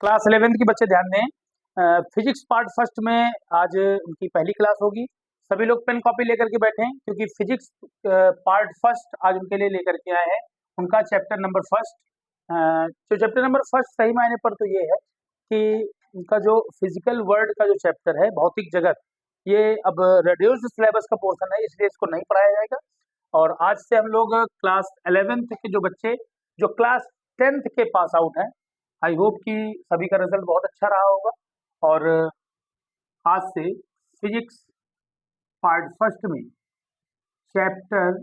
Class 11th के बच्चे ध्यान दें। फिजिक्स पार्ट फर्स्ट में आज उनकी पहली क्लास होगी। सभी लोग पेन कॉपी लेकर के बैठे हैं क्योंकि फिजिक्स पार्ट फर्स्ट आज उनके लिए लेकर के आए हैं उनका चैप्टर नंबर फर्स्ट। जो चैप्टर नंबर फर्स्ट सही मायने पर तो ये है कि उनका जो फिजिकल वर्ल्ड का जो चैप्टर है भौतिक जगत, ये अब रेड्यूस्ड सिलेबस का पोर्शन है, इसलिए इसको नहीं पढ़ाया जाएगा। और आज से हम लोग क्लास 11th के जो बच्चे जो क्लास 10th के पास आउट हैं, आई होप कि सभी का रिजल्ट बहुत अच्छा रहा होगा। और आज से फिजिक्स पार्ट फर्स्ट में चैप्टर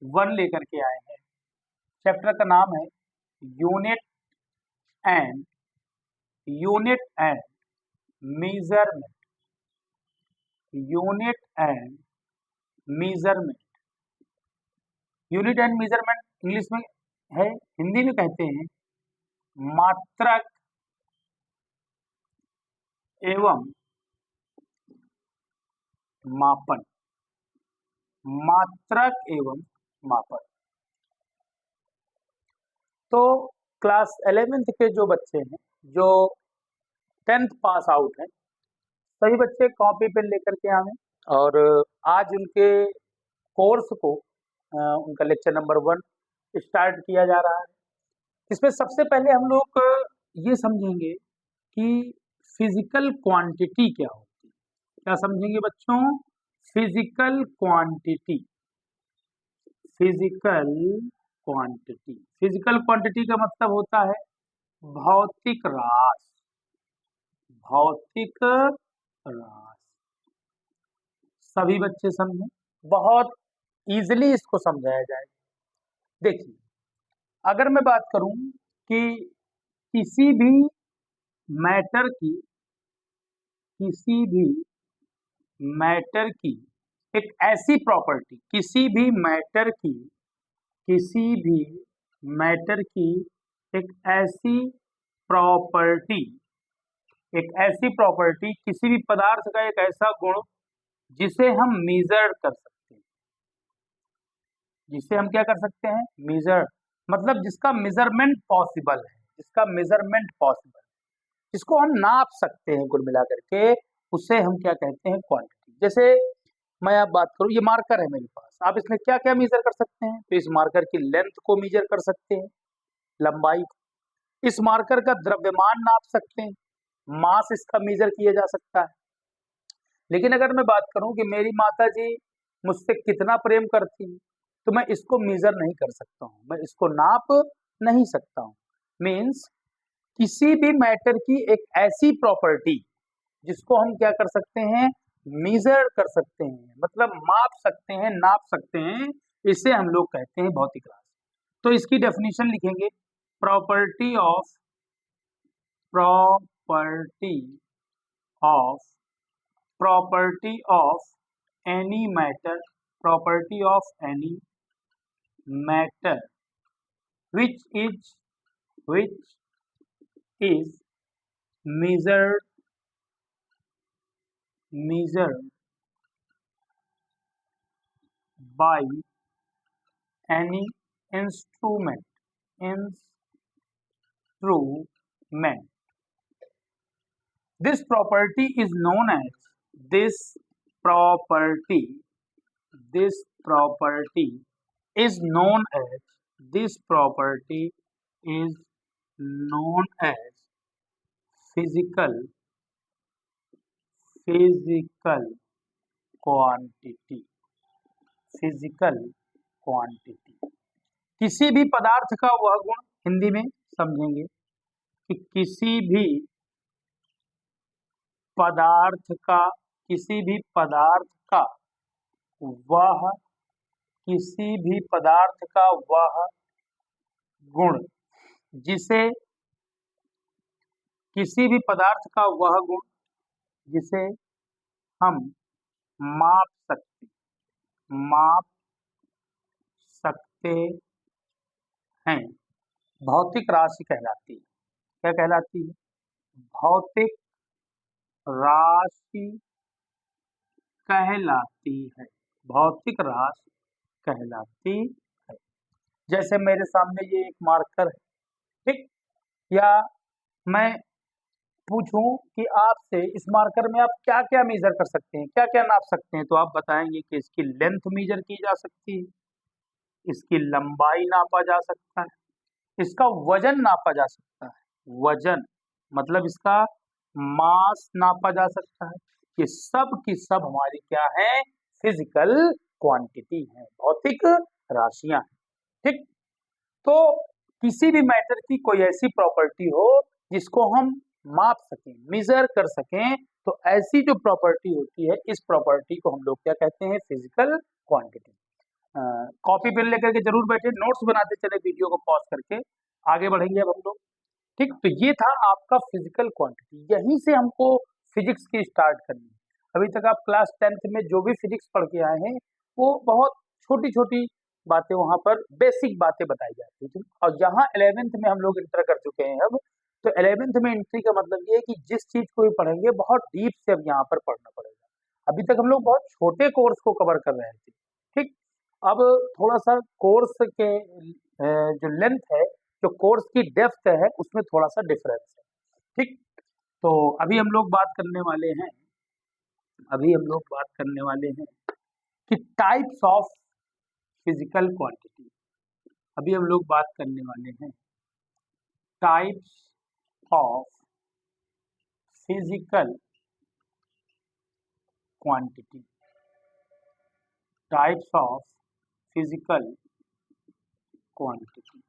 1 लेकर के आए हैं। चैप्टर का नाम है unit and measurement. Unit and measurement. Unit and measurement English में है, हिंदी में कहते हैं मात्रक एवं मापन। मात्रक एवं मापन। तो क्लास 11th के जो बच्चे हैं, जो 10th पास आउट हैं, सभी बच्चे कॉपी पेन लेकर के आवे। और आज उनके कोर्स को उनका लेक्चर नंबर 1 स्टार्ट किया जा रहा है। इसमें सबसे पहले हम लोग ये समझेंगे कि फिजिकल क्वांटिटी क्या होती है। क्या समझेंगे बच्चों? Physical quantity. Physical quantity. Physical quantity का मतलब होता है भौतिक राशि। भौतिक राशि। सभी बच्चे समझें, बहुत इजीली इसको समझाया जाएगा। देखिए, अगर मैं बात करूं कि किसी भी मैटर की एक ऐसी प्रॉपर्टी, किसी भी मैटर की एक ऐसी प्रॉपर्टी, किसी भी पदार्थ का एक ऐसा गुण जिसे हम मेजर कर सकते हैं। जिसे हम क्या कर सकते हैं? मेजर, मतलब जिसका मेजरमेंट पॉसिबल है। जिसको हम नाप सकते हैं, कुल मिलाकर के उसे हम क्या कहते हैं? क्वांटिटी। जैसे मैं अब बात करूं, ये मार्कर है मेरे पास, आप इसमें क्या क्या मेजर कर सकते हैं? तो इस मार्कर की लेंथ को मेजर कर सकते हैं, लंबाई को। इस मार्कर का द्रव्यमान नाप सकते हैं, मास इसका मेजर किया जा सकता है। लेकिन अगर मैं बात करूं कि मेरी माता जी मुझसे कितना प्रेम करती है, तो मैं इसको मेजर नहीं कर सकता हूं, मैं इसको नाप नहीं सकता हूं। मीन्स किसी भी मैटर की एक ऐसी प्रॉपर्टी जिसको हम क्या कर सकते हैं? मेजर कर सकते हैं, मतलब माप सकते हैं, नाप सकते हैं, इसे हम लोग कहते हैं भौतिक राशि। तो इसकी डेफिनेशन लिखेंगे, property of property of any matter which is measured by any instrument. This property is known as this property is known as physical quantity। किसी भी पदार्थ का वह गुण, हिंदी में समझेंगे कि किसी भी पदार्थ का वह गुण जिसे हम माप सकते हैं, भौतिक राशि कहलाती है। क्या कहलाती है? भौतिक राशि कहलाती है। भौतिक राशि कहलाती है। जैसे मेरे सामने ये एक मार्कर है, ठीक? या मैं पूछूं कि आपसे इस मार्कर में आप क्या क्या मेजर कर सकते हैं, क्या क्या नाप सकते हैं, तो आप बताएंगे कि इसकी लेंथ मेजर की जा सकती है, इसकी लंबाई नापा जा सकता है, इसका वजन नापा जा सकता है, वजन मतलब इसका मास नापा जा सकता है। ये सब की सब हमारी क्या है, फिजिकल क्वांटिटी है, भौतिक राशियां हैं। ठीक, तो किसी भी मैटर की कोई ऐसी प्रॉपर्टी हो जिसको हम माप सकें, मेजर कर सकें, तो ऐसी जो प्रॉपर्टी होती है, इस प्रॉपर्टी को हम लोग क्या कहते हैं, फिजिकल क्वांटिटी। कॉपी पेन लेकर के जरूर बैठे, नोट्स बनाते चले, वीडियो को पॉज करके आगे बढ़ेंगे अब हम लोग। ठीक, तो ये था आपका फिजिकल क्वांटिटी, यहीं से हमको फिजिक्स की स्टार्ट करनी है। अभी तक आप क्लास 10th में जो भी फिजिक्स पढ़ के आए हैं, वो बहुत छोटी छोटी बातें, वहां पर बेसिक बातें बताई जाती थी, और यहाँ 11th में हम लोग इंटर कर चुके हैं अब। तो 11th में एंट्री का मतलब ये है कि जिस चीज को भी पढ़ेंगे बहुत डीप से अब यहाँ पर पढ़ना पड़ेगा। अभी तक हम लोग बहुत छोटे कोर्स को कवर कर रहे थे। ठीक, अब थोड़ा सा कोर्स के जो लेंथ है, जो कोर्स की डेप्थ है, उसमें थोड़ा सा डिफरेंस है। ठीक, तो अभी हम लोग बात करने वाले हैं, अभी हम लोग बात करने वाले हैं कि टाइप्स ऑफ फिजिकल क्वांटिटी। अभी हम लोग बात करने वाले हैं types of physical quantity, types of physical quantity.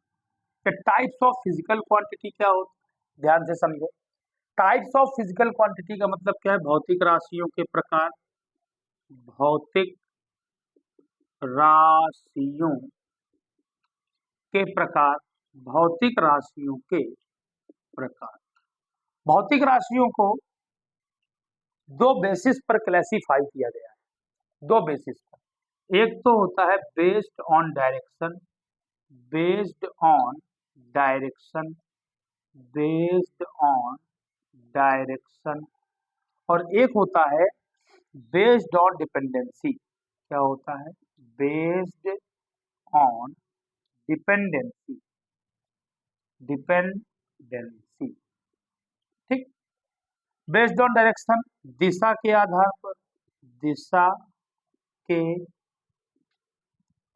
Types of physical quantity क्या होता है, ध्यान से समझो। टाइप्स ऑफ फिजिकल क्वांटिटी का मतलब क्या है, भौतिक राशियों के प्रकार, भौतिक राशियों के प्रकार, भौतिक राशियों के प्रकार। भौतिक राशियों को दो बेसिस पर क्लासिफाई किया गया है, दो बेसिस पर। एक तो होता है based on direction, based on direction, based on direction, और एक होता है बेस्ड ऑन डिपेंडेंसी। क्या होता है, बेस्ड ऑन डिपेंडेंसी, डिपेंडेंसी। ठीक, बेस्ड ऑन डायरेक्शन दिशा के आधार पर, दिशा के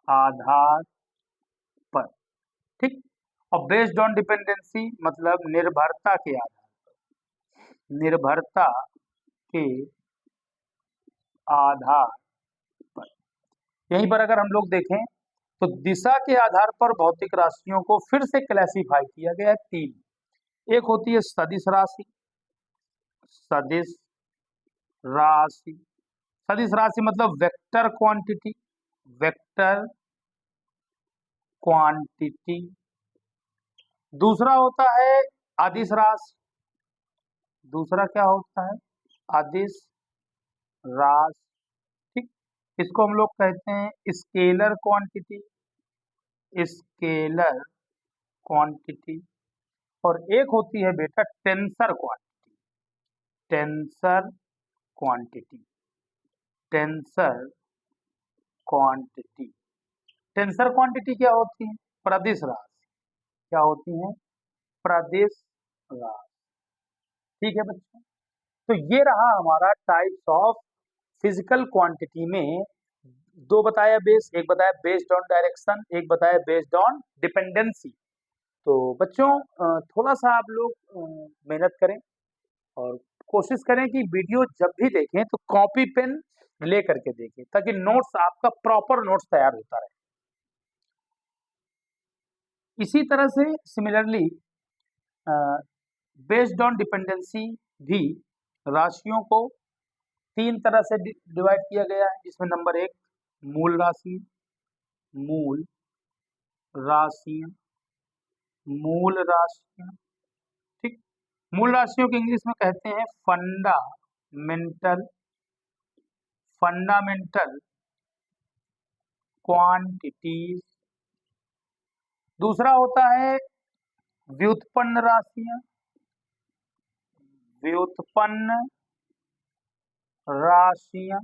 आधार पर। ठीक, और बेस्ड ऑन डिपेंडेंसी मतलब निर्भरता के आधार पर, निर्भरता के आधार पर। यहीं पर अगर हम लोग देखें तो दिशा के आधार पर भौतिक राशियों को फिर से क्लासिफाई किया गया है तीन। एक होती है सदिश राशि, सदिश राशि, सदिश राशि मतलब वेक्टर क्वांटिटी, वेक्टर क्वांटिटी। दूसरा होता है अदिश राशि, दूसरा क्या होता है, अदिश राशि। ठीक, इसको हम लोग कहते हैं स्केलर क्वांटिटी, स्केलर क्वांटिटी। और एक होती है बेटा tensor quantity, tensor quantity, tensor quantity. Tensor quantity क्या होती है, प्रदिश राशि। क्या होती है, प्रदिश राशि। ठीक है बच्चों, तो ये रहा हमारा टाइप्स ऑफ फिजिकल क्वांटिटी में। दो बताया बेस, एक बताया बेस्ड ऑन डायरेक्शन, एक बताया बेस्ड ऑन डिपेंडेंसी। तो बच्चों थोड़ा सा आप लोग मेहनत करें और कोशिश करें कि वीडियो जब भी देखें तो कॉपी पेन ले करके देखें, ताकि नोट्स आपका प्रॉपर नोट्स तैयार होता रहे। इसी तरह से सिमिलरली बेस्ड ऑन डिपेंडेंसी भी राशियों को तीन तरह से डिवाइड किया गया है, जिसमें नंबर एक मूल राशि, मूल राशियां, मूल राशियां। ठीक, मूल राशियों को इंग्लिश में कहते हैं फंडामेंटल, फंडामेंटल क्वांटिटीज। दूसरा होता है व्युत्पन्न राशियां, व्युत्पन्न राशियां।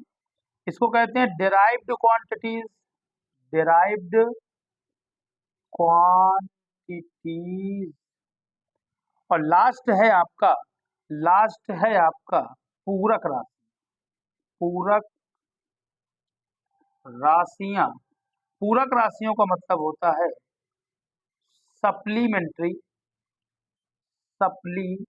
इसको कहते हैं डिराइव्ड क्वांटिटीज, डिराइव्ड क्वांटिटीज। और लास्ट है आपका पूरक राशि। पूरक राशियां, पूरक राशियों का मतलब होता है supplementary supplementary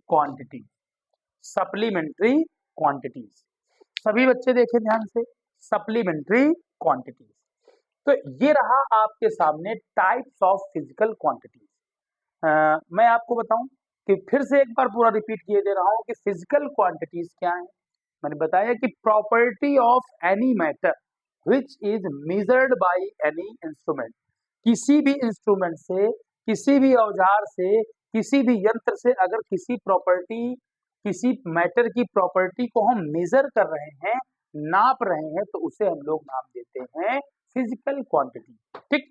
quantity, supplementary quantities. सभी बच्चे देखें ध्यान से, सप्लीमेंट्री क्वांटिटीज। तो ये रहा आपके सामने टाइप्स ऑफ फिजिकल क्वांटिटीज। मैं आपको बताऊं कि फिर से एक बार पूरा रिपीट किए दे रहा हूं कि फिजिकल क्वांटिटीज क्या है। मैंने बताया कि property of any matter which is measured by any instrument, किसी भी इंस्ट्रूमेंट से, किसी भी औजार से, किसी भी यंत्र से अगर किसी प्रॉपर्टी, किसी मैटर की प्रॉपर्टी को हम मेजर कर रहे हैं, नाप रहे हैं, तो उसे हम लोग नाम देते हैं फिजिकल क्वांटिटी। ठीक।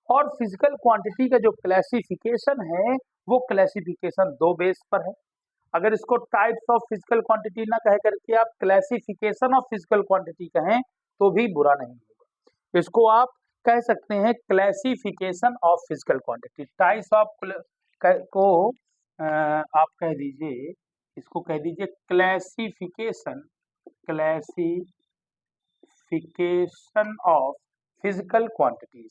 और फिजिकल क्वांटिटी का जो क्लासिफिकेशन है वो क्लासिफिकेशन दो बेस पर है। अगर इसको टाइप्स ऑफ फिजिकल क्वांटिटी ना कह करके आप क्लासिफिकेशन ऑफ फिजिकल क्वांटिटी कहें तो भी बुरा नहीं होगा। इसको आप कह सकते हैं classification of physical quantity. Types of को आप कह दीजिए, इसको कह दीजिए क्लासिफिकेशन ऑफ फिजिकल क्वांटिटीज।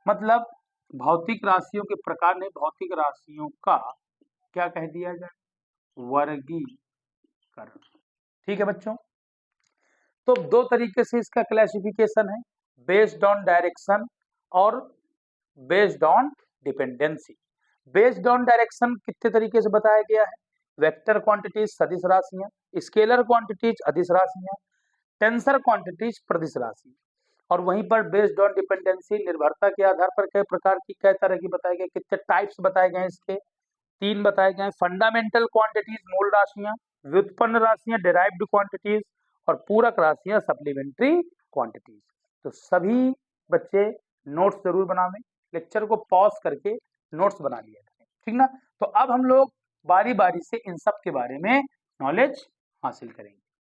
मतलब भौतिक राशियों के प्रकार ने भौतिक राशियों का क्या कह दिया जाए, वर्गीकरण। ठीक है बच्चों। तो दो तरीके से इसका क्लासिफिकेशन है, बेस्ड ऑन डायरेक्शन और based on dependency. Based on direction कितने तरीके से बताया गया है, वेक्टर क्वांटिटीज सदिश राशियां, स्केलर क्वांटिटीज अदिश राशियां, टेंसर क्वांटिटीज प्रदिश राशि। और वहीं पर बेस्ड ऑन डिपेंडेंसी निर्भरता के आधार पर कई प्रकार की, कई तरह की बताए गए, कितने टाइप्स बताए गए इसके, तीन बताए गए, फंडामेंटल क्वांटिटीज मूल राशियां, व्युत्पन्न राशियां डेराइव्ड क्वांटिटीज, और पूरक राशियां सप्लीमेंट्री क्वांटिटीज। तो सभी बच्चे नोट्स जरूर बनावें, लेक्चर को पॉज करके नोट्स बना लिया करें, ठीक ना। तो अब हम लोग बारी बारी से इन सब के बारे में नॉलेज हासिल करेंगे।